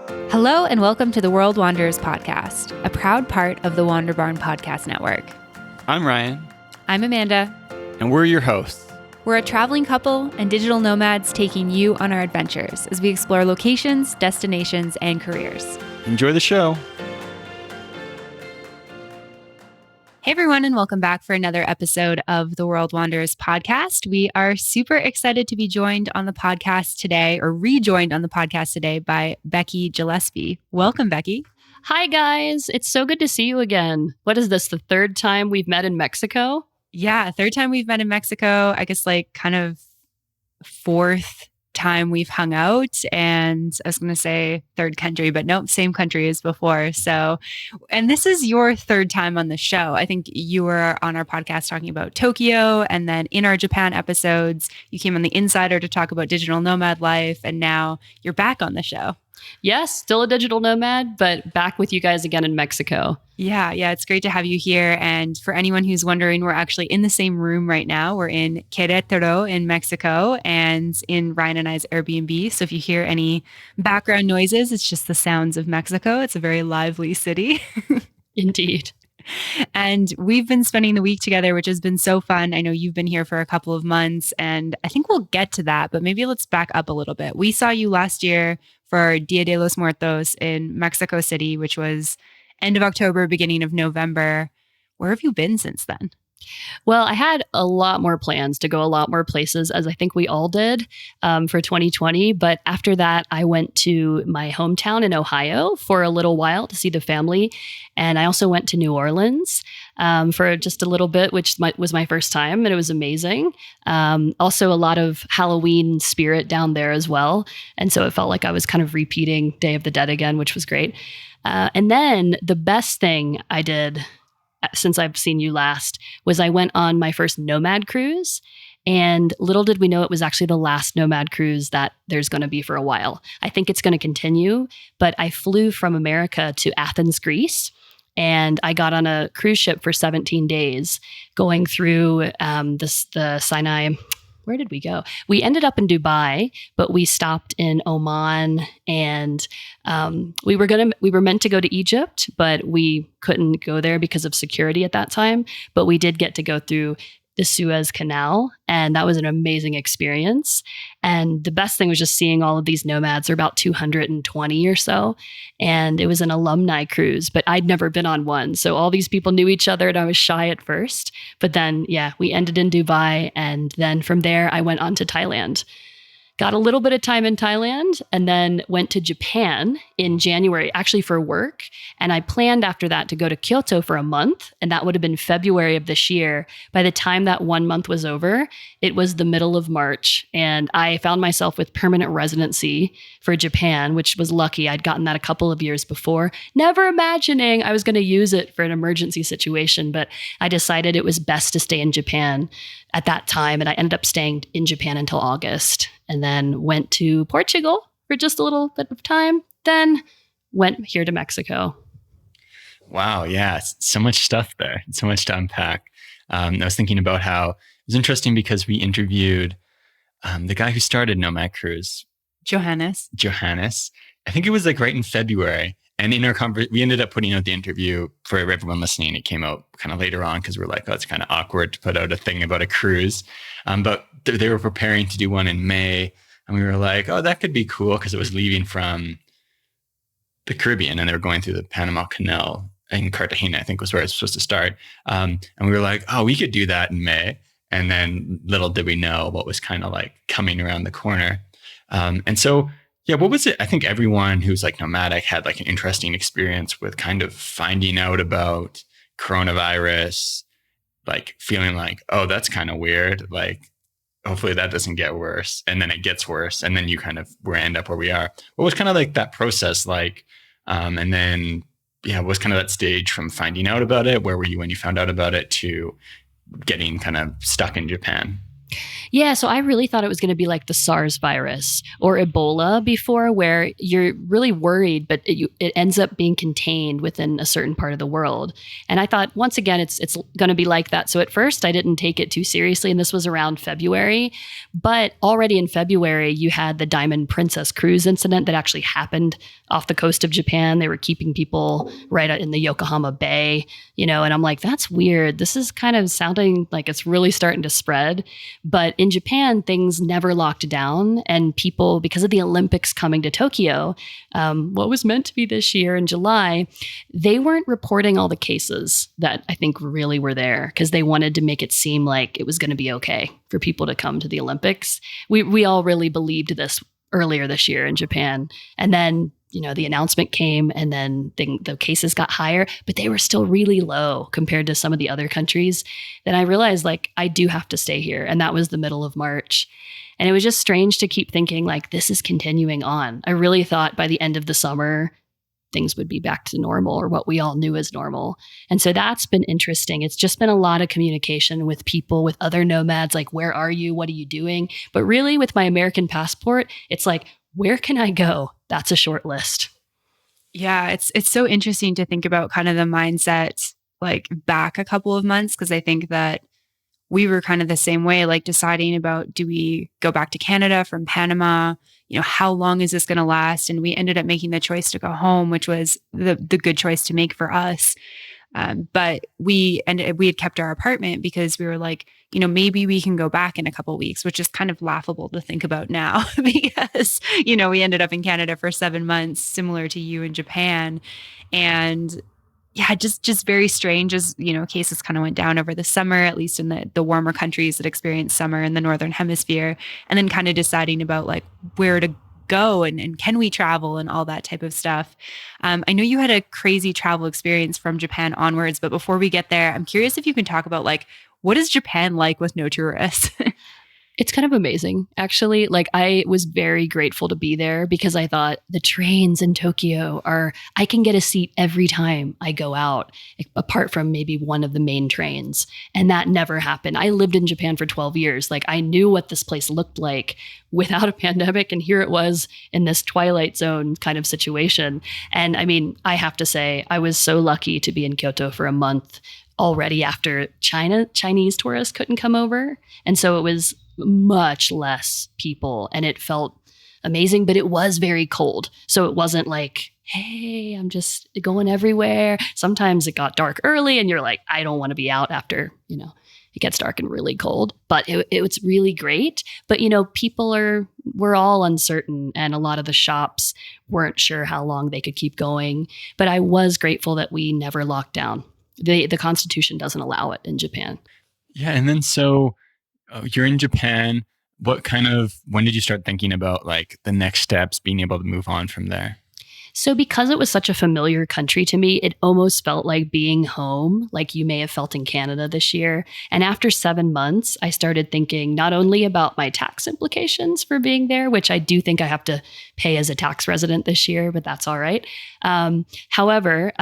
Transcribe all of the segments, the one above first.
Hello and welcome to the World Wanderers podcast, a proud part of the Wander Barn Podcast Network. I'm Ryan. I'm Amanda. And we're your hosts. We're a traveling couple and digital nomads taking you on our adventures as we explore locations, destinations, and careers. Enjoy the show. Hey everyone, and welcome back for another episode of the World Wanderers podcast. We are super excited to be joined on the podcast today, or rejoined on the podcast today by Becky Gillespie. Welcome, Becky. Hi, guys. It's so good to see you again. What is this, the third time we've met in Mexico? Yeah, third time we've met in Mexico. I guess kind of fourth time we've hung out, and I was going to say third country, but nope, same country as before. So, and this is your third time on the show. I think you were on our podcast talking about Tokyo, and then in our Japan episodes, you came on the Insider to talk about digital nomad life, and now you're back on the show. Yes, still a digital nomad, but back with you guys again in Mexico. Yeah, it's great to have you here. And for anyone who's wondering, we're actually in the same room right now. We're in Querétaro in Mexico and in Ryan and I's Airbnb. So if you hear any background noises, it's just the sounds of Mexico. It's a very lively city. Indeed. And we've been spending the week together, which has been so fun. I know you've been here for a couple of months, and I think we'll get to that, but maybe let's back up a little bit. We saw you last year for Dia de los Muertos in Mexico City, which was end of October, beginning of November. Where have you been since then? Well, I had a lot more plans to go a lot more places, as I think we all did for 2020. But after that, I went to my hometown in Ohio for a little while to see the family. And I also went to New Orleans for just a little bit, which was my first time. And it was amazing. Also, a lot of Halloween spirit down there as well. And so it felt like I was kind of repeating Day of the Dead again, which was great. And then the best thing I did since I've seen you last was I went on my first Nomad cruise, and little did we know it was actually the last Nomad cruise that there's going to be for a while. I think it's going to continue, but I flew from America to Athens, Greece, and I got on a cruise ship for 17 days going through the Sinai. Where did we go? We ended up in Dubai, but we stopped in Oman, and we were meant to go to Egypt, but we couldn't go there because of security at that time. But we did get to go through the Suez Canal, and that was an amazing experience. And the best thing was just seeing all of these nomads. There are about 220 or so, and it was an alumni cruise, but I'd never been on one. So all these people knew each other, and I was shy at first. But then, we ended in Dubai, and then from there, I went on to Thailand. Got a little bit of time in Thailand and then went to Japan in January, actually for work. And I planned after that to go to Kyoto for a month. And that would have been February of this year. By the time that 1 month was over, it was the middle of March. And I found myself with permanent residency for Japan, which was lucky. I'd gotten that a couple of years before, never imagining I was going to use it for an emergency situation. But I decided it was best to stay in Japan at that time. And I ended up staying in Japan until August, and then went to Portugal for just a little bit of time, then went here to Mexico. Wow. Yeah. So much stuff there. So much to unpack. I was thinking about how it was interesting because we interviewed the guy who started Nomad Cruise. Johannes. I think it was right in February. And in our we ended up putting out the interview for everyone listening. It came out kind of later on because we're like, oh, it's kind of awkward to put out a thing about a cruise. But they were preparing to do one in May. And we were like, oh, that could be cool because it was leaving from the Caribbean and they were going through the Panama Canal in Cartagena, I think was where it was supposed to start. And we were like, oh, we could do that in May. And then little did we know what was kind of coming around the corner. And so, yeah, what was it? I think everyone who's nomadic had an interesting experience with kind of finding out about coronavirus, feeling oh, that's kind of weird. Hopefully that doesn't get worse. And then it gets worse. And then you kind of end up where we are. What was kind of that process like? And then, what was kind of that stage from finding out about it? Where were you when you found out about it to getting kind of stuck in Japan? Yeah, so I really thought it was going to be like the SARS virus or Ebola before, where you're really worried, but it ends up being contained within a certain part of the world. And I thought, once again, it's going to be like that. So at first, I didn't take it too seriously, and this was around February. But already in February, you had the Diamond Princess cruise incident that actually happened off the coast of Japan. They were keeping people right in the Yokohama Bay, and I'm like, that's weird. This is kind of sounding like it's really starting to spread. But in Japan, things never locked down, and people, because of the Olympics coming to Tokyo, what was meant to be this year in July, they weren't reporting all the cases that I think really were there because they wanted to make it seem like it was going to be okay for people to come to the Olympics. We all really believed this earlier this year in Japan. And then the announcement came, and then the cases got higher, but they were still really low compared to some of the other countries. Then I realized, like, I do have to stay here. And that was the middle of March. And it was just strange to keep thinking, like, this is continuing on. I really thought by the end of the summer, things would be back to normal, or what we all knew as normal. And so that's been interesting. It's just been a lot of communication with people, with other nomads, like, where are you? What are you doing? But really, with my American passport, it's like, where can I go? That's a short list. Yeah, it's so interesting to think about kind of the mindset like back a couple of months, because I think that we were kind of the same way, like deciding about, do we go back to Canada from Panama? How long is this going to last? And we ended up making the choice to go home, which was the good choice to make for us. But we had kept our apartment because we were like, maybe we can go back in a couple of weeks, which is kind of laughable to think about now because, we ended up in Canada for 7 months, similar to you in Japan. And yeah, just very strange as, cases kind of went down over the summer, at least in the warmer countries that experience summer in the Northern Hemisphere, and then kind of deciding about like where to go and can we travel and all that type of stuff. I know you had a crazy travel experience from Japan onwards, but before we get there, I'm curious if you can talk about like, what is Japan like with no tourists? It's kind of amazing, actually. Like, I was very grateful to be there because I thought the trains in Tokyo I can get a seat every time I go out, apart from maybe one of the main trains. And that never happened. I lived in Japan for 12 years. Like, I knew what this place looked like without a pandemic. And here it was in this Twilight Zone kind of situation. And I mean, I have to say, I was so lucky to be in Kyoto for a month already after Chinese tourists couldn't come over. And so it was much less people and it felt amazing, but it was very cold. So it wasn't like, hey, I'm just going everywhere. Sometimes it got dark early and you're like, I don't want to be out after, it gets dark and really cold, but it was really great. But, we're all uncertain and a lot of the shops weren't sure how long they could keep going. But I was grateful that we never locked down. The Constitution doesn't allow it in Japan. Yeah. And then you're in Japan. When did you start thinking about like the next steps, being able to move on from there? So because it was such a familiar country to me, it almost felt like being home, like you may have felt in Canada this year. And after 7 months, I started thinking not only about my tax implications for being there, which I do think I have to pay as a tax resident this year, but that's all right. However,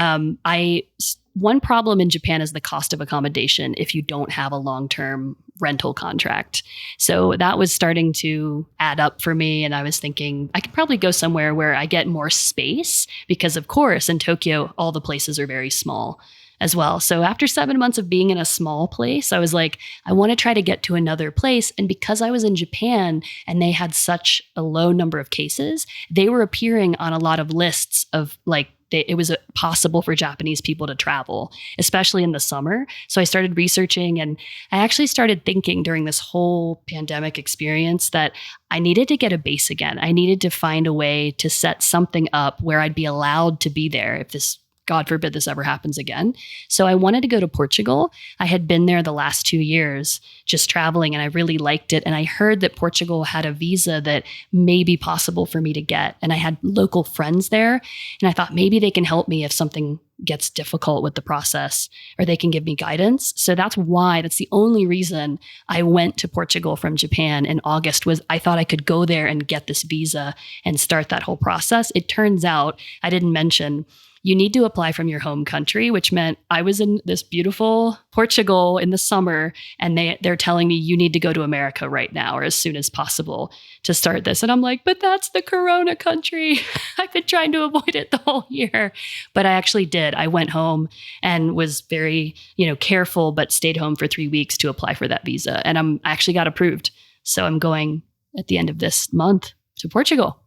one problem in Japan is the cost of accommodation if you don't have a long-term rental contract. So that was starting to add up for me. And I was thinking I could probably go somewhere where I get more space because, of course, in Tokyo, all the places are very small as well. So after 7 months of being in a small place, I was like, I want to try to get to another place. And because I was in Japan and they had such a low number of cases, they were appearing on a lot of lists of like, it was possible for Japanese people to travel, especially in the summer. So I started researching and I actually started thinking during this whole pandemic experience that I needed to get a base again. I needed to find a way to set something up where I'd be allowed to be there if this, God forbid, this ever happens again. So I wanted to go to Portugal. I had been there the last 2 years just traveling and I really liked it. And I heard that Portugal had a visa that may be possible for me to get. And I had local friends there. And I thought maybe they can help me if something gets difficult with the process, or they can give me guidance. So that's the only reason I went to Portugal from Japan in August, was I thought I could go there and get this visa and start that whole process. It turns out, I didn't mention, you need to apply from your home country, which meant I was in this beautiful Portugal in the summer, and they're telling me you need to go to America right now or as soon as possible to start this. And I'm like, but that's the Corona country. I've been trying to avoid it the whole year. But I actually did. I went home and was very, careful, but stayed home for 3 weeks to apply for that visa. And I actually got approved. So I'm going at the end of this month to Portugal.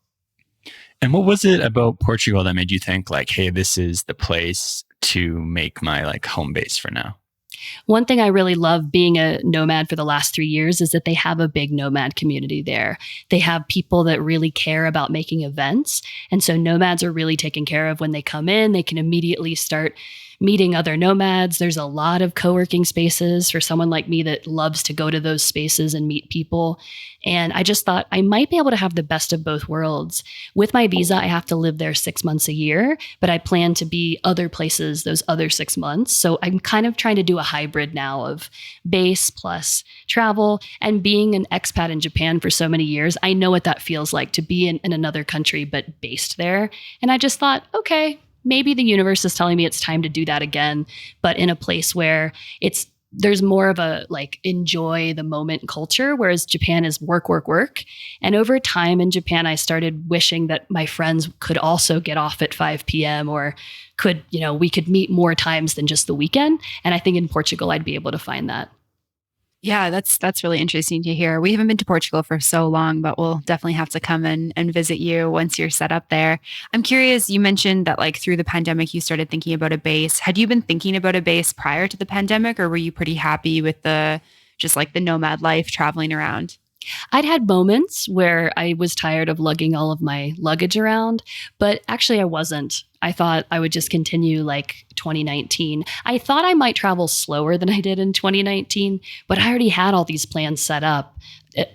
And what was it about Portugal that made you think like, hey, this is the place to make my like home base for now? One thing I really love being a nomad for the last 3 years is that they have a big nomad community there. They have people that really care about making events. And so nomads are really taken care of when they come in. They can immediately start meeting other nomads. There's a lot of co-working spaces for someone like me that loves to go to those spaces and meet people. And I just thought I might be able to have the best of both worlds. With my visa, I have to live there 6 months a year, but I plan to be other places those other 6 months. So I'm kind of trying to do a hybrid now of base plus travel. And being an expat in Japan for so many years, I know what that feels like to be in another country, but based there. And I just thought, okay, maybe the universe is telling me it's time to do that again, but in a place where there's more of a like enjoy the moment culture, whereas Japan is work, work, work. And over time in Japan, I started wishing that my friends could also get off at 5 p.m. or we could meet more times than just the weekend. And I think in Portugal, I'd be able to find that. Yeah, that's really interesting to hear. We haven't been to Portugal for so long, but we'll definitely have to come and visit you once you're set up there. I'm curious, you mentioned that like through the pandemic, you started thinking about a base. Had you been thinking about a base prior to the pandemic, or were you pretty happy with the nomad life traveling around? I'd had moments where I was tired of lugging all of my luggage around, but actually I wasn't. I thought I would just continue like 2019. I thought I might travel slower than I did in 2019, but I already had all these plans set up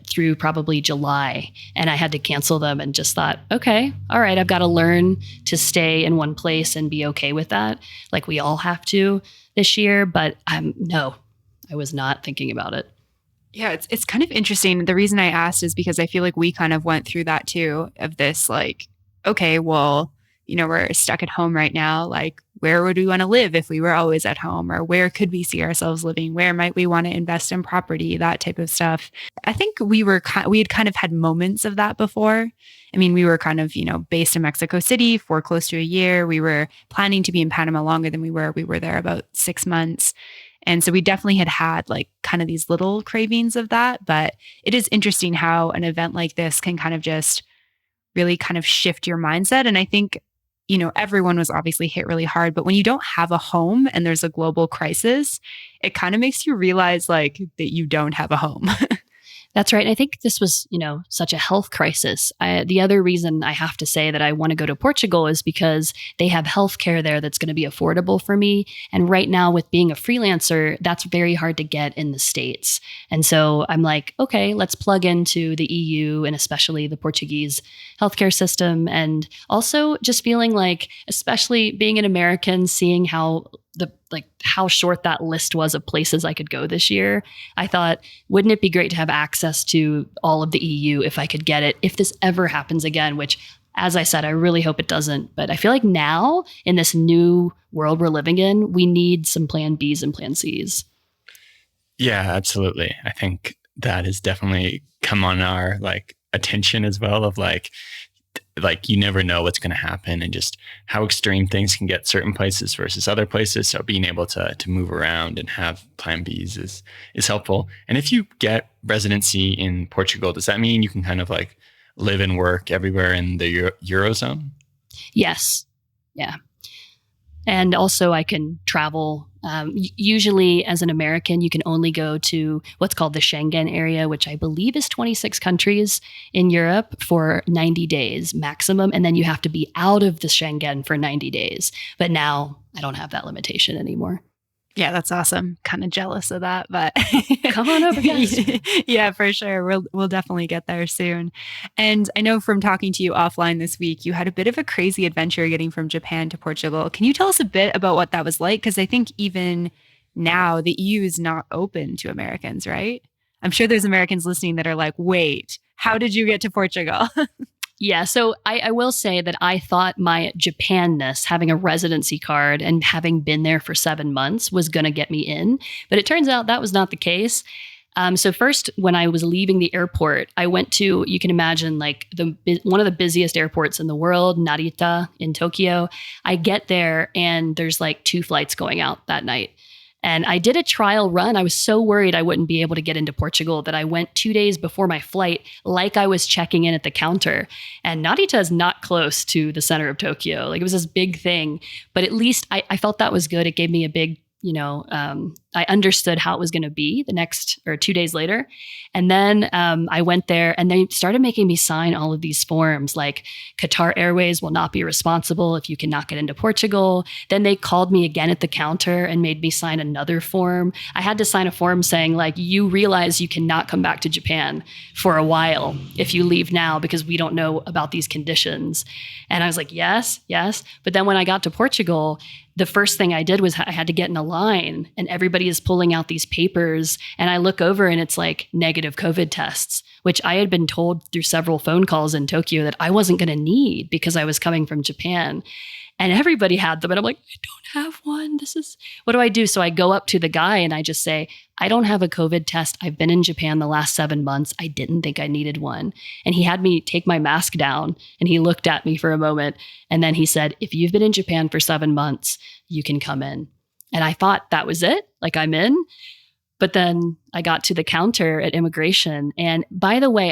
through probably July, and I had to cancel them and just thought, okay, all right, I've got to learn to stay in one place and be okay with that. Like we all have to this year, but no, I was not thinking about it. Yeah, it's kind of interesting. The reason I asked is because I feel like we kind of went through that too, of this like, okay, well, we're stuck at home right now. Like, where would we want to live if we were always at home? Or where could we see ourselves living? Where might we want to invest in property? That type of stuff. I think we had kind of had moments of that before. I mean, we were kind of, based in Mexico City for close to a year. We were planning to be in Panama longer than we were. We were there about 6 months. And so we definitely had like kind of these little cravings of that. But it is interesting how an event like this can kind of just really kind of shift your mindset. And I think, everyone was obviously hit really hard, but when you don't have a home and there's a global crisis, it kind of makes you realize like that you don't have a home. That's right. And I think this was, such a health crisis. The other reason I have to say that I want to go to Portugal is because they have healthcare there that's going to be affordable for me. And right now, with being a freelancer, that's very hard to get in the States. And so I'm like, okay, let's plug into the EU and especially the Portuguese healthcare system. And also just feeling like, especially being an American, seeing how short that list was of places I could go this year. I thought, wouldn't it be great to have access to all of the EU if I could get it, if this ever happens again, which, as I said, I really hope it doesn't. But I feel like now in this new world we're living in, we need some plan Bs and plan Cs. Yeah, absolutely. I think that has definitely come on our attention as well of like you never know what's going to happen and just how extreme things can get certain places versus other places. So being able to move around and have plan Bs is helpful. And if you get residency in Portugal, does that mean you can kind of like live and work everywhere in the Eurozone? Yes. Yeah. And also I can travel. Usually as an American, you can only go to what's called the Schengen area, which I believe is 26 countries in Europe for 90 days maximum. And then you have to be out of the Schengen for 90 days. But now I don't have that limitation anymore. Yeah, that's awesome. Kind of jealous of that, but Come on over, guys. Yeah, for sure. We'll definitely get there soon. And I know from talking to you offline this week, you had a bit of a crazy adventure getting from Japan to Portugal. Can you tell us a bit about what that was like? Because I think even now the EU is not open to Americans, right? I'm sure there's Americans listening that are like, wait, how did you get to Portugal? Yeah, so I will say that I thought my Japanness, having a residency card and having been there for 7 months, was going to get me in. But it turns out that was not the case. So first, when I was leaving the airport, I went to, you can imagine, like one of the busiest airports in the world, Narita in Tokyo. I get there and there's like 2 flights going out that night. And I did a trial run. I was so worried I wouldn't be able to get into Portugal that I went 2 days before my flight, like I was checking in at the counter. And Narita is not close to the center of Tokyo. Like, it was this big thing, but at least I felt that was good. It gave me a big, I understood how it was going to be the next or 2 days later. And then I went there and they started making me sign all of these forms, like Qatar Airways will not be responsible if you cannot get into Portugal. Then they called me again at the counter and made me sign another form. I had to sign a form saying, like, you realize you cannot come back to Japan for a while if you leave now because we don't know about these conditions. And I was like, yes. But then when I got to Portugal, the first thing I did was I had to get in a line and everybody is pulling out these papers. And I look over and it's like negative COVID tests, which I had been told through several phone calls in Tokyo that I wasn't going to need because I was coming from Japan. And everybody had them. And I'm like, I don't have one. What do I do? So I go up to the guy and I just say, I don't have a COVID test. I've been in Japan the last 7 months. I didn't think I needed one. And he had me take my mask down and he looked at me for a moment. And then he said, if you've been in Japan for 7 months, you can come in. And I thought that was it. Like, I'm in. But then I got to the counter at immigration. And by the way,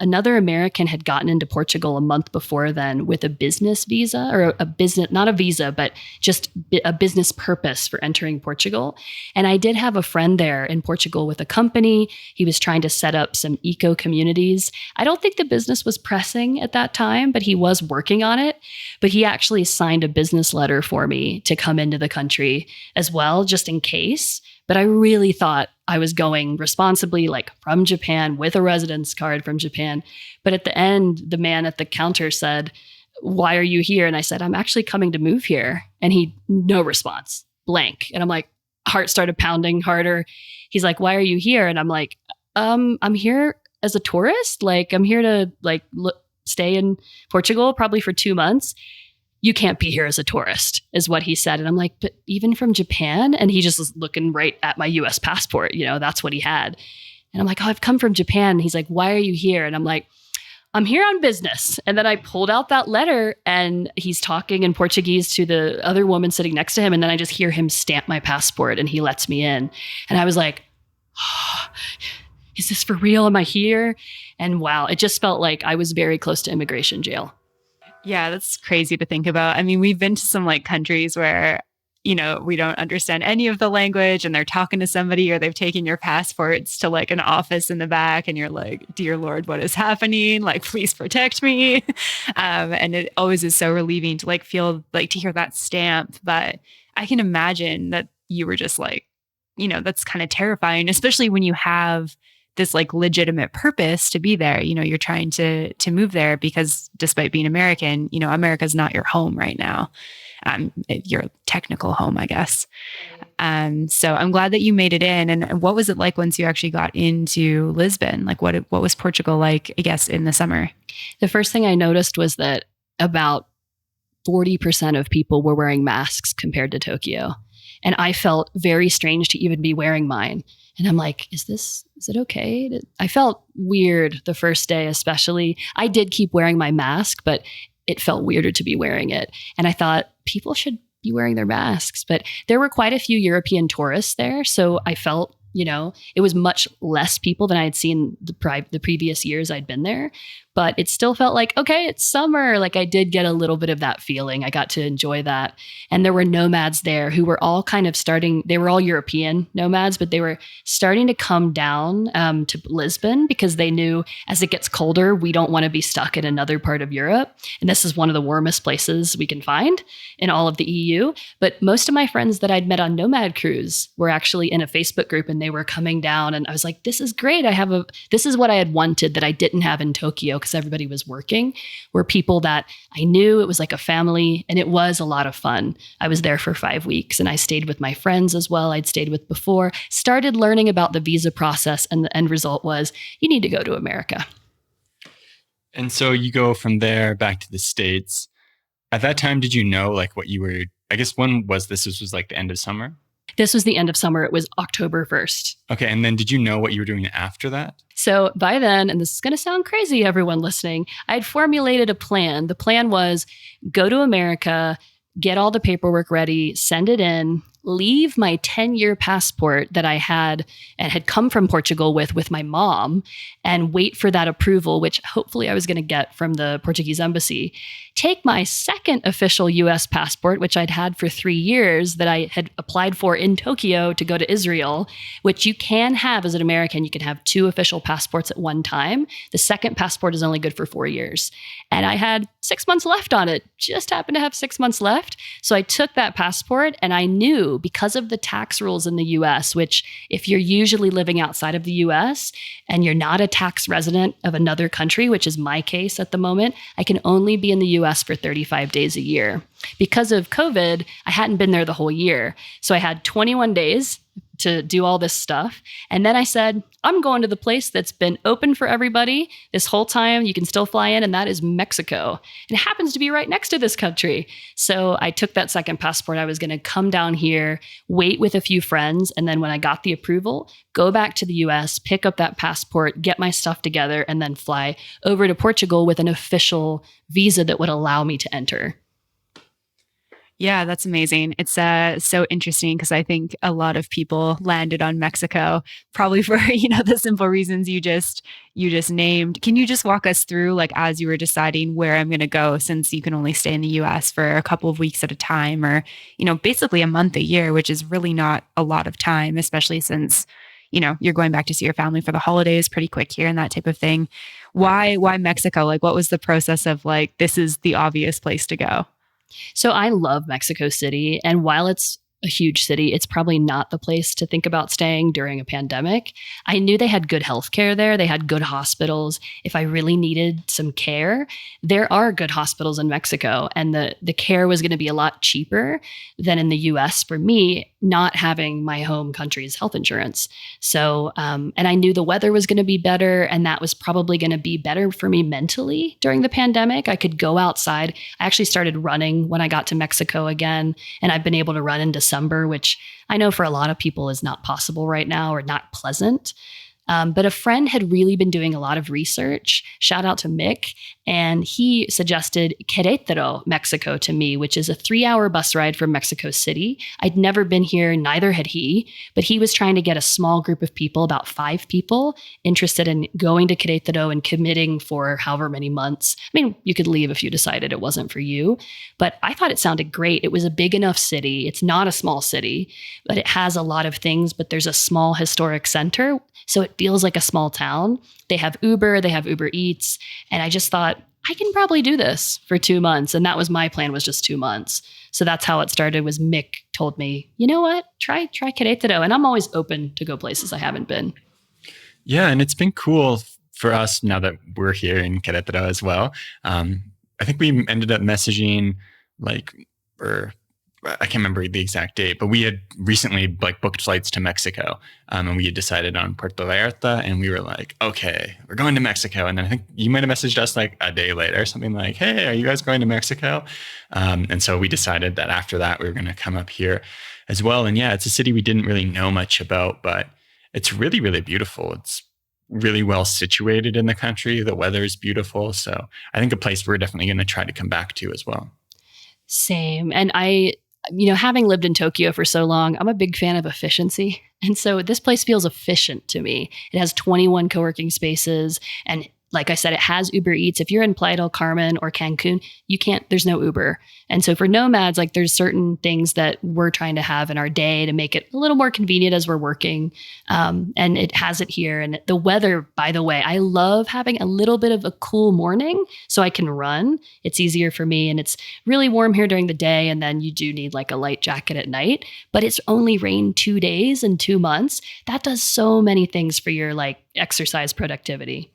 another American had gotten into Portugal a month before then with a business visa, or a business, not a visa, but just a business purpose for entering Portugal. And I did have a friend there in Portugal with a company. He was trying to set up some eco communities. I don't think the business was pressing at that time, but he was working on it. But he actually signed a business letter for me to come into the country as well, just in case. But I really thought I was going responsibly, like from Japan with a residence card from Japan. But at the end, the man at the counter said, why are you here? And I said, I'm actually coming to move here. And no response, blank. And I'm like, heart started pounding harder. He's like, why are you here? And I'm like, I'm here as a tourist. Like, I'm here to stay in Portugal probably for 2 months. You can't be here as a tourist, is what he said. And I'm like, but even from Japan? And he just was looking right at my US passport. That's what he had. And I'm like, oh, I've come from Japan. And he's like, why are you here? And I'm like, I'm here on business. And then I pulled out that letter and he's talking in Portuguese to the other woman sitting next to him. And then I just hear him stamp my passport and he lets me in. And I was like, oh, is this for real? Am I here? And wow, it just felt like I was very close to immigration jail. Yeah, that's crazy to think about. I mean, we've been to some countries where, we don't understand any of the language and they're talking to somebody or they've taken your passports to an office in the back and you're like, dear Lord, what is happening? Please protect me. And it always is so relieving to feel to hear that stamp. But I can imagine that you were just that's kind of terrifying, especially when you have this legitimate purpose to be there. You're trying to move there because despite being American, America's not your home right now. Your technical home, I guess. So I'm glad that you made it in. And what was it like once you actually got into Lisbon? What was Portugal like, I guess, in the summer? The first thing I noticed was that about 40% of people were wearing masks compared to Tokyo. And I felt very strange to even be wearing mine. And I'm like, is it okay? I felt weird the first day, especially. I did keep wearing my mask, but it felt weirder to be wearing it. And I thought people should be wearing their masks. But there were quite a few European tourists there. So I felt It was much less people than I had seen the previous years I'd been there, but it still felt like, okay, it's summer. Like I did get a little bit of that feeling. I got to enjoy that. And there were nomads there who were all kind of they were all European nomads, but they were starting to come down to Lisbon because they knew as it gets colder, we don't want to be stuck in another part of Europe. And this is one of the warmest places we can find in all of the EU. But most of my friends that I'd met on Nomad Cruise were actually in a Facebook group, and they were coming down, and I was like, this is great. This is what I had wanted that I didn't have in Tokyo because everybody was working, were people that I knew. It was like a family, and it was a lot of fun. I was there for 5 weeks, and I stayed with my friends as well I'd stayed with before, started learning about the visa process, and the end result was you need to go to America. And so you go from there back to the States. At that time, did you know like what you were, I guess when was this? This was like the end of summer? This was the end of summer. It was October 1st. Okay. And then did you know what you were doing after that? So by then, and this is going to sound crazy, everyone listening, I'd formulated a plan. The plan was go to America, get all the paperwork ready, send it in, leave my 10-year passport that I had and had come from Portugal with my mom, and wait for that approval, which hopefully I was going to get from the Portuguese embassy. Take my second official US passport, which I'd had for 3 years, that I had applied for in Tokyo to go to Israel, which you can have as an American. You can have 2 official passports at one time. The second passport is only good for 4 years. And I had 6 months left on it, just happened to have 6 months left. So I took that passport, and I knew because of the tax rules in the US, which if you're usually living outside of the US and you're not a tax resident of another country, which is my case at the moment, I can only be in the US for 35 days a year. Because of COVID, I hadn't been there the whole year. So I had 21 days to do all this stuff. And then I said, I'm going to the place that's been open for everybody this whole time. You can still fly in, and that is Mexico. And it happens to be right next to this country. So I took that second passport. I was going to come down here, wait with a few friends. And then when I got the approval, go back to the US, pick up that passport, get my stuff together, and then fly over to Portugal with an official visa that would allow me to enter. Yeah, that's amazing. It's so interesting because I think a lot of people landed on Mexico probably for, the simple reasons you just named. Can you just walk us through, like, as you were deciding where I'm going to go, since you can only stay in the US for a couple of weeks at a time, or, basically a month a year, which is really not a lot of time, especially since, you're going back to see your family for the holidays pretty quick here and that type of thing. Why Mexico? Like, what was the process of like, this is the obvious place to go? So I love Mexico City. And while it's a huge city, it's probably not the place to think about staying during a pandemic. I knew they had good healthcare there. They had good hospitals. If I really needed some care, there are good hospitals in Mexico. And the care was going to be a lot cheaper than in the US for me, not having my home country's health insurance. So, and I knew the weather was going to be better, and that was probably going to be better for me mentally during the pandemic. I could go outside. I actually started running when I got to Mexico again, and I've been able to run in December, which I know for a lot of people is not possible right now or not pleasant. But a friend had really been doing a lot of research. Shout out to Mick. And he suggested Querétaro, Mexico to me, which is a 3-hour bus ride from Mexico City. I'd never been here, neither had he, but he was trying to get a small group of people, about 5 people, interested in going to Querétaro and committing for however many months. I mean, you could leave if you decided it wasn't for you, but I thought it sounded great. It was a big enough city. It's not a small city, but it has a lot of things, but there's a small historic center. So it feels like a small town. They have Uber Eats. And I just thought, I can probably do this for 2 months. And that was my plan, was just 2 months. So that's how it started. Was Mick told me, you know what, try Querétaro. And I'm always open to go places I haven't been. Yeah. And it's been cool for us now that we're here in Querétaro as well. I think we ended up messaging I can't remember the exact date, but we had recently booked flights to Mexico, and we had decided on Puerto Vallarta, and we were like, okay, we're going to Mexico. And then I think you might have messaged us like a day later, something like, hey, are you guys going to Mexico? And so we decided that after that, we were going to come up here as well. And yeah, it's a city we didn't really know much about, but it's really, really beautiful. It's really well situated in the country. The weather is beautiful. So I think a place we're definitely going to try to come back to as well. Same. And I Having lived in Tokyo for so long, I'm a big fan of efficiency. And so this place feels efficient to me. It has 21 co-working spaces. And like I said, it has Uber Eats. If you're in Playa del Carmen or Cancun, there's no Uber. And so for nomads, like there's certain things that we're trying to have in our day to make it a little more convenient as we're working. And it has it here. And the weather, by the way, I love having a little bit of a cool morning so I can run. It's easier for me, and it's really warm here during the day. And then you do need like a light jacket at night, but it's only rained 2 days in 2 months. That does so many things for your like exercise productivity.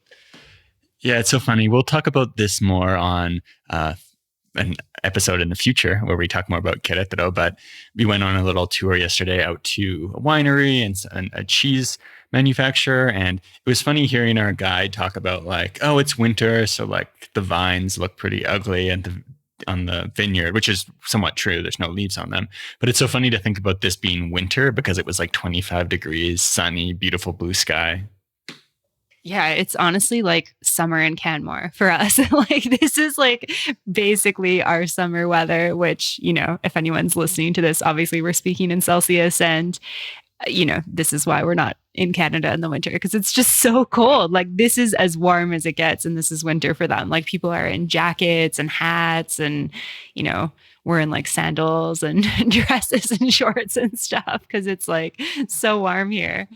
Yeah, it's so funny. We'll talk about this more on an episode in the future where we talk more about Querétaro, but we went on a little tour yesterday out to a winery and a cheese manufacturer. And it was funny hearing our guide talk about like, oh, it's winter, so like the vines look pretty ugly on the vineyard, which is somewhat true. There's no leaves on them. But it's so funny to think about this being winter because it was like 25 degrees, sunny, beautiful blue sky. Yeah, it's honestly like summer in Canmore for us. Like this is like basically our summer weather, which, if anyone's listening to this, obviously we're speaking in Celsius, and this is why we're not in Canada in the winter, because it's just so cold. Like this is as warm as it gets, and this is winter for them. Like people are in jackets and hats, and we're in like sandals and dresses and shorts and stuff because it's like so warm here.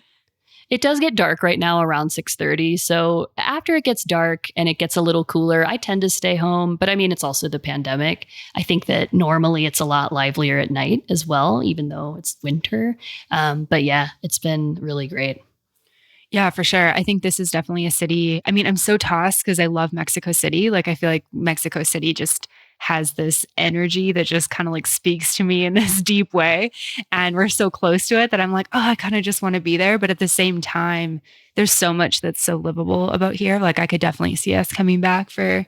It does get dark right now around 6:30. So after it gets dark and it gets a little cooler, I tend to stay home. But I mean, it's also the pandemic. I think that normally it's a lot livelier at night as well, even though it's winter. But yeah, it's been really great. Yeah, for sure. I think this is definitely a city. I mean, I'm so tossed because I love Mexico City. Like, I feel like Mexico City just has this energy that just kind of like speaks to me in this deep way. And we're so close to it that I'm like, oh, I kind of just want to be there. But at the same time, there's so much that's so livable about here. Like, I could definitely see us coming back for,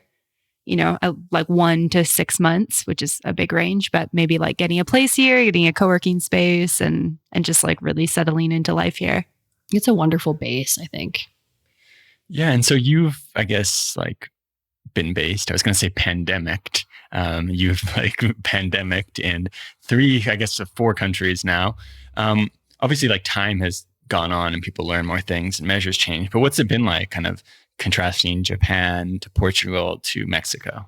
like 1 to 6 months, which is a big range, but maybe like getting a place here, getting a co-working space and just like really settling into life here. It's a wonderful base, I think. Yeah. And so you've, I guess, like been based, I was going to say pandemicked. You've like pandemicked in 4 countries now. Obviously, like time has gone on and people learn more things and measures change. But what's it been like kind of contrasting Japan to Portugal to Mexico?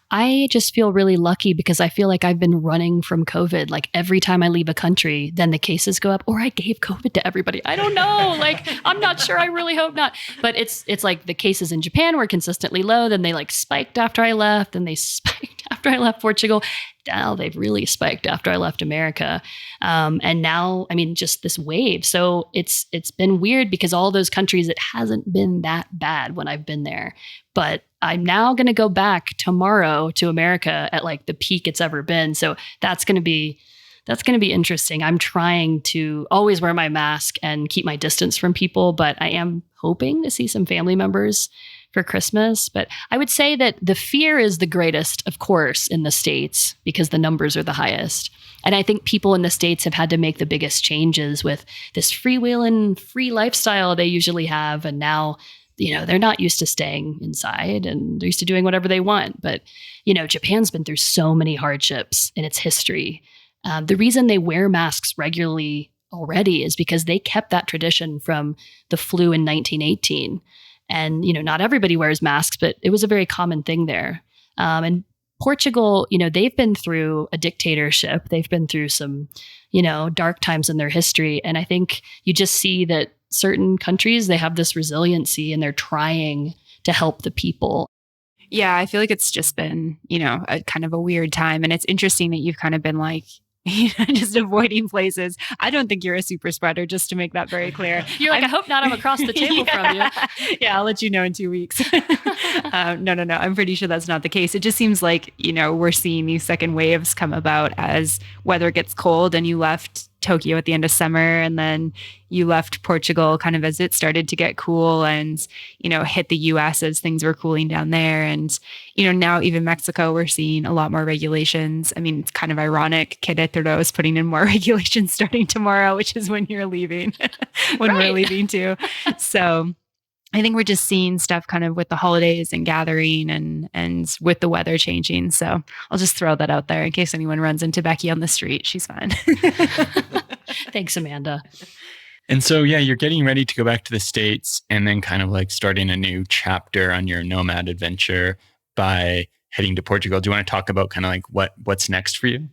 I just feel really lucky because I feel like I've been running from COVID. Like every time I leave a country, then the cases go up, or I gave COVID to everybody. I don't know. Like, I'm not sure. I really hope not. But it's like the cases in Japan were consistently low. Then they like spiked after I left, and they spiked after I left Portugal. Now they've really spiked after I left America. And now, I mean, just this wave. So it's been weird because all those countries, it hasn't been that bad when I've been there. But I'm now going to go back tomorrow to America at like the peak it's ever been. So that's going to be interesting. I'm trying to always wear my mask and keep my distance from people, but I am hoping to see some family members for Christmas. But I would say that the fear is the greatest, of course, in the States because the numbers are the highest. And I think people in the States have had to make the biggest changes with this freewheeling, free lifestyle they usually have. And now, they're not used to staying inside and they're used to doing whatever they want. But, Japan's been through so many hardships in its history. The reason they wear masks regularly already is because they kept that tradition from the flu in 1918. And, not everybody wears masks, but it was a very common thing there. And Portugal, they've been through a dictatorship. They've been through some, dark times in their history. And I think you just see that certain countries, they have this resiliency and they're trying to help the people. Yeah, I feel like it's just been, a kind of a weird time. And it's interesting that you've kind of been like, just avoiding places. I don't think you're a super spreader, just to make that very clear. You're like, I hope not. I'm across the table from you. Yeah, I'll let you know in 2 weeks. No. I'm pretty sure that's not the case. It just seems like, we're seeing these second waves come about as weather gets cold, and you left Tokyo at the end of summer, and then you left Portugal kind of as it started to get cool, and hit the US as things were cooling down there. And now even Mexico, we're seeing a lot more regulations. I mean, it's kind of ironic. Querétaro is putting in more regulations starting tomorrow, which is when you're leaving, when we're leaving too. So I think we're just seeing stuff kind of with the holidays and gathering and with the weather changing. So I'll just throw that out there in case anyone runs into Becky on the street. She's fine. Thanks, Amanda. And so, yeah, you're getting ready to go back to the States and then kind of like starting a new chapter on your nomad adventure by heading to Portugal. Do you want to talk about kind of like what's next for you?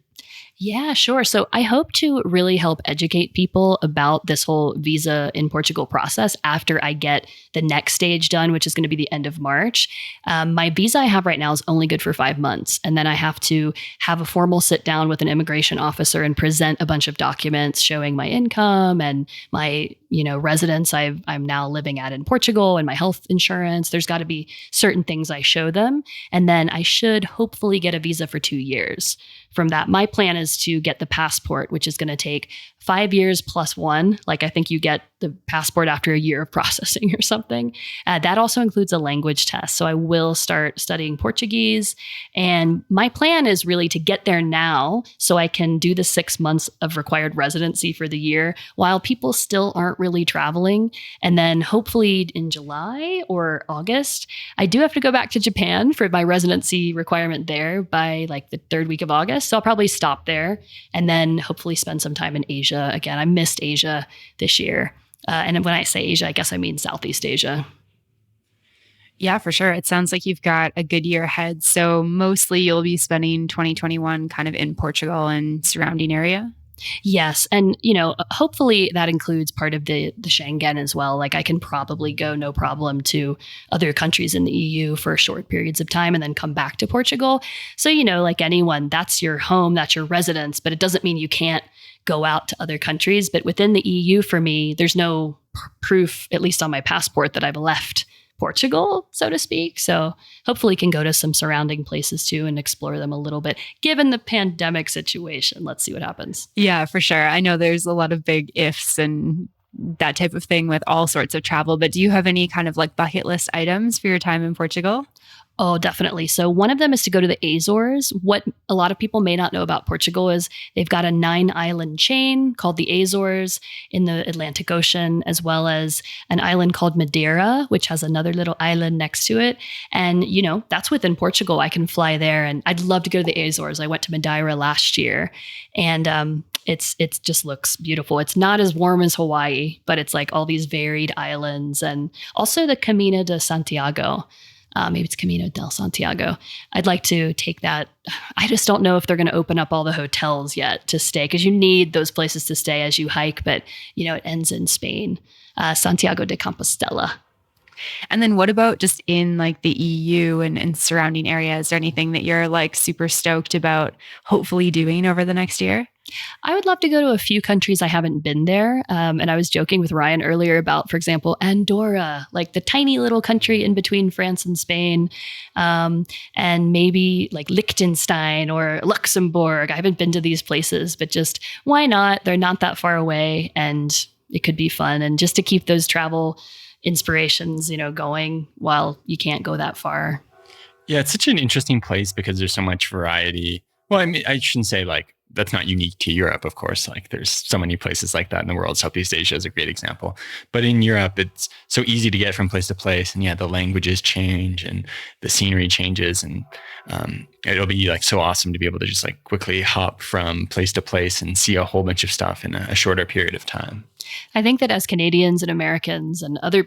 Yeah, sure. So I hope to really help educate people about this whole visa in Portugal process after I get the next stage done, which is going to be the end of March. My visa I have right now is only good for 5 months. And then I have to have a formal sit down with an immigration officer and present a bunch of documents showing my income and my residence I'm now living at in Portugal and my health insurance. There's got to be certain things I show them. And then I should hopefully get a visa for 2 years. From that, my plan is to get the passport, which is going to take 5 years plus 1. Like I think you get the passport after a year of processing or something. That also includes a language test. So I will start studying Portuguese. And my plan is really to get there now so I can do the 6 months of required residency for the year while people still aren't really traveling. And then hopefully in July or August, I do have to go back to Japan for my residency requirement there by like the 3rd week of August. So I'll probably stop there and then hopefully spend some time in Asia. Again, I missed Asia this year. And when I say Asia, I guess I mean Southeast Asia. Yeah, for sure. It sounds like you've got a good year ahead. So mostly you'll be spending 2021 kind of in Portugal and surrounding area. Yes. And, hopefully that includes part of the Schengen as well. Like I can probably go no problem to other countries in the EU for short periods of time and then come back to Portugal. So, like anyone, that's your home, that's your residence, but it doesn't mean you can't go out to other countries. But within the EU, for me, there's no proof, at least on my passport, that I've left Portugal, so to speak. So hopefully can go to some surrounding places too and explore them a little bit, given the pandemic situation. Let's see what happens. Yeah, for sure. I know there's a lot of big ifs and that type of thing with all sorts of travel, but do you have any kind of like bucket list items for your time in Portugal? Oh, definitely. So one of them is to go to the Azores. What a lot of people may not know about Portugal is they've got a 9-island chain called the Azores in the Atlantic Ocean, as well as an island called Madeira, which has another little island next to it. And, that's within Portugal. I can fly there and I'd love to go to the Azores. I went to Madeira last year and it's just looks beautiful. It's not as warm as Hawaii, but it's like all these varied islands and also the Camino de Santiago. Maybe it's Camino del Santiago. I'd like to take that. I just don't know if they're going to open up all the hotels yet to stay because you need those places to stay as you hike. But, it ends in Spain, Santiago de Compostela. And then what about just in like the EU and surrounding areas? Is there anything that you're like super stoked about hopefully doing over the next year? I would love to go to a few countries I haven't been there. And I was joking with Ryan earlier about, for example, Andorra, like the tiny little country in between France and Spain, and maybe like Liechtenstein or Luxembourg. I haven't been to these places, but just why not? They're not that far away and it could be fun. And just to keep those travel inspirations, going while you can't go that far. Yeah, it's such an interesting place because there's so much variety. Well, I mean, I shouldn't say like that's not unique to Europe, of course. Like there's so many places like that in the world. Southeast Asia is a great example. But in Europe, it's so easy to get from place to place. And yeah, the languages change and the scenery changes. And it'll be like so awesome to be able to just like quickly hop from place to place and see a whole bunch of stuff in a shorter period of time. I think that as Canadians and Americans and other,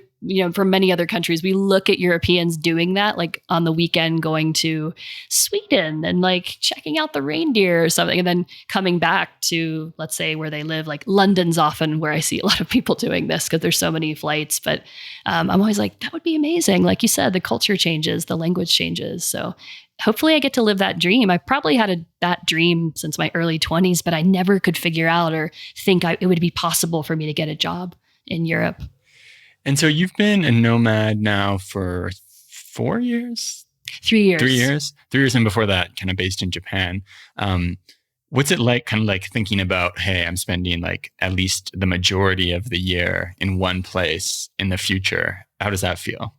from many other countries, we look at Europeans doing that, like on the weekend going to Sweden and like checking out the reindeer or something, and then coming back to, let's say, where they live. Like London's often where I see a lot of people doing this because there's so many flights. But I'm always like, that would be amazing. Like you said, the culture changes, the language changes. So hopefully I get to live that dream. I probably had that dream since my early 20s, but I never could figure out or think it would be possible for me to get a job in Europe. And so you've been a nomad now for 4 years? 3 years. 3 years? 3 years, and before that, kind of based in Japan. What's it like, kind of like thinking about, hey, I'm spending like at least the majority of the year in one place in the future? How does that feel?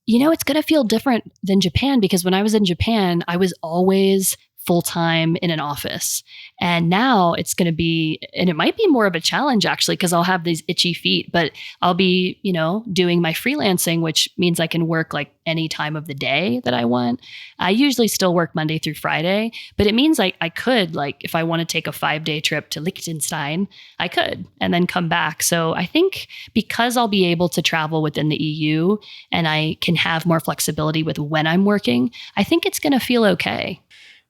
It's going to feel different than Japan because when I was in Japan, I was always full-time in an office. And now it's going to be, and it might be more of a challenge actually, because I'll have these itchy feet, but I'll be, doing my freelancing, which means I can work like any time of the day that I want. I usually still work Monday through Friday, but it means I could, like, if I want to take a 5-day trip to Liechtenstein, I could, and then come back. So I think because I'll be able to travel within the EU and I can have more flexibility with when I'm working, I think it's going to feel okay.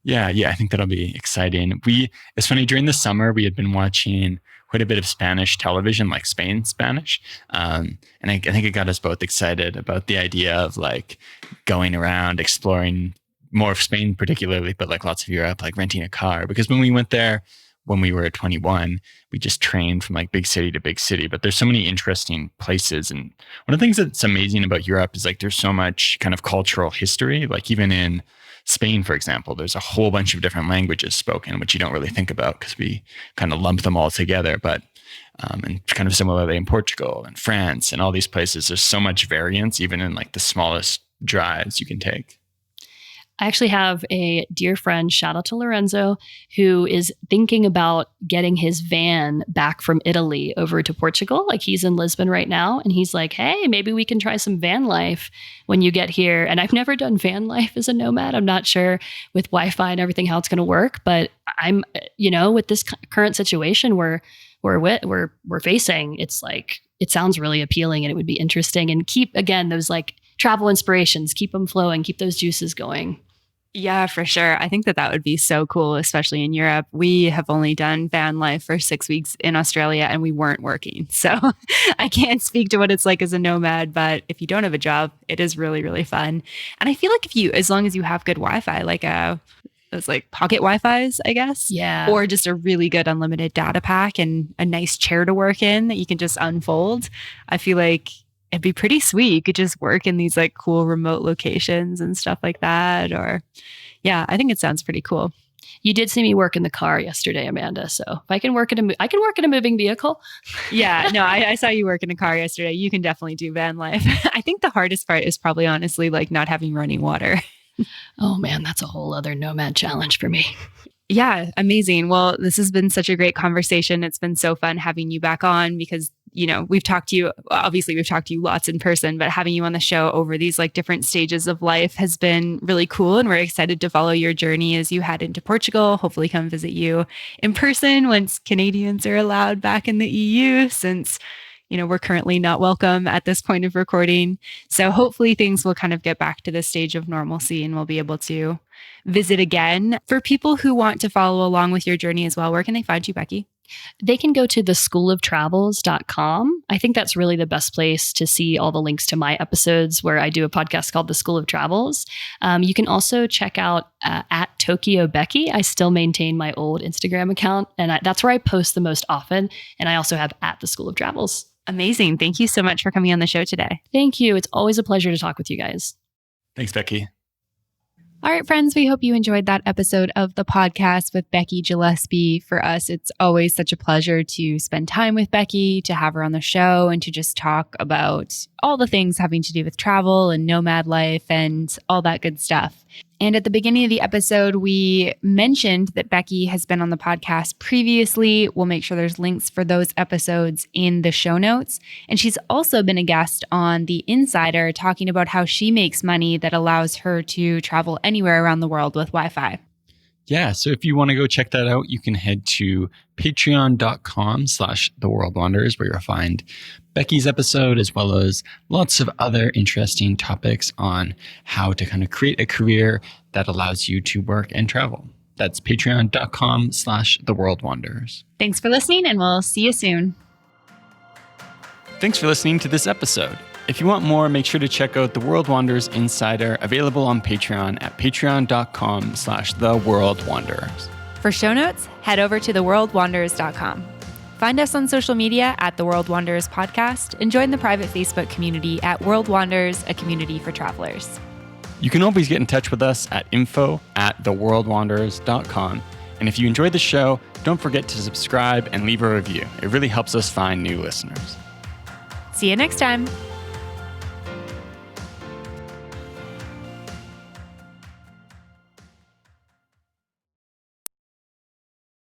Yeah, I think that'll be exciting. It's funny, during the summer, we had been watching quite a bit of Spanish television, like Spain Spanish. And I think it got us both excited about the idea of like going around, exploring more of Spain particularly, but like lots of Europe, like renting a car. Because when we went there, when we were 21, we just trained from like big city to big city. But there's so many interesting places. And one of the things that's amazing about Europe is like there's so much kind of cultural history. Like even in Spain, for example, there's a whole bunch of different languages spoken, which you don't really think about because we kind of lump them all together. But and kind of similarly in Portugal and France and all these places, there's so much variance, even in like the smallest drives you can take. I actually have a dear friend, shout out to Lorenzo, who is thinking about getting his van back from Italy over to Portugal. Like he's in Lisbon right now. And he's like, hey, maybe we can try some van life when you get here. And I've never done van life as a nomad. I'm not sure with Wi-Fi and everything how it's going to work. But I'm, with this current situation where we're facing, it's like, it sounds really appealing and it would be interesting. And keep, again, those like travel inspirations, keep them flowing, keep those juices going. Yeah, for sure. I think that would be so cool, especially in Europe. We have only done van life for 6 weeks in Australia and we weren't working. So I can't speak to what it's like as a nomad, but if you don't have a job, it is really, really fun. And I feel like as long as you have good Wi-Fi, like those like pocket Wi-Fis, I guess. Yeah. Or just a really good unlimited data pack and a nice chair to work in that you can just unfold. I feel like it'd be pretty sweet. You could just work in these like cool remote locations and stuff like that. Or yeah, I think it sounds pretty cool. You did see me work in the car yesterday, Amanda. So if I can work in I can work in a moving vehicle. Yeah, no, I saw you work in a car yesterday. You can definitely do van life. I think the hardest part is probably honestly like not having running water. Oh man, that's a whole other nomad challenge for me. Yeah, amazing. Well, this has been such a great conversation. It's been so fun having you back on because, we've talked to you lots in person, but having you on the show over these like different stages of life has been really cool. And we're excited to follow your journey as you head into Portugal, hopefully come visit you in person once Canadians are allowed back in the EU, since we're currently not welcome at this point of recording. So hopefully things will kind of get back to this stage of normalcy and we'll be able to visit again. For people who want to follow along with your journey as well, where can they find you, Becky? They can go to theschooloftravels.com. I think that's really the best place to see all the links to my episodes where I do a podcast called The School of Travels. You can also check out at Tokyo Becky. I still maintain my old Instagram account, and that's where I post the most often. And I also have at The School of Travels. Amazing. Thank you so much for coming on the show today. Thank you. It's always a pleasure to talk with you guys. Thanks, Becky. All right, friends, we hope you enjoyed that episode of the podcast with Becky Gillespie. For us, it's always such a pleasure to spend time with Becky, to have her on the show, and to just talk about all the things having to do with travel and nomad life and all that good stuff. And at the beginning of the episode, we mentioned that Becky has been on the podcast previously. We'll make sure there's links for those episodes in the show notes. And she's also been a guest on The Insider, talking about how she makes money that allows her to travel anywhere around the world with Wi-Fi. Yeah, so if you want to go check that out, you can head to patreon.com/theworldwanders, where you'll find Becky's episode, as well as lots of other interesting topics on how to kind of create a career that allows you to work and travel. That's patreon.com/theworldwanders. Thanks for listening, and we'll see you soon. Thanks for listening to this episode. If you want more, make sure to check out The World Wanders Insider, available on Patreon at patreon.com/theworldwanderers. For show notes, head over to theworldwanderers.com. Find us on social media at The World Wanderers Podcast and join the private Facebook community at World Wanderers, a community for travelers. You can always get in touch with us at info@theworldwanderers.com. And if you enjoyed the show, don't forget to subscribe and leave a review. It really helps us find new listeners. See you next time.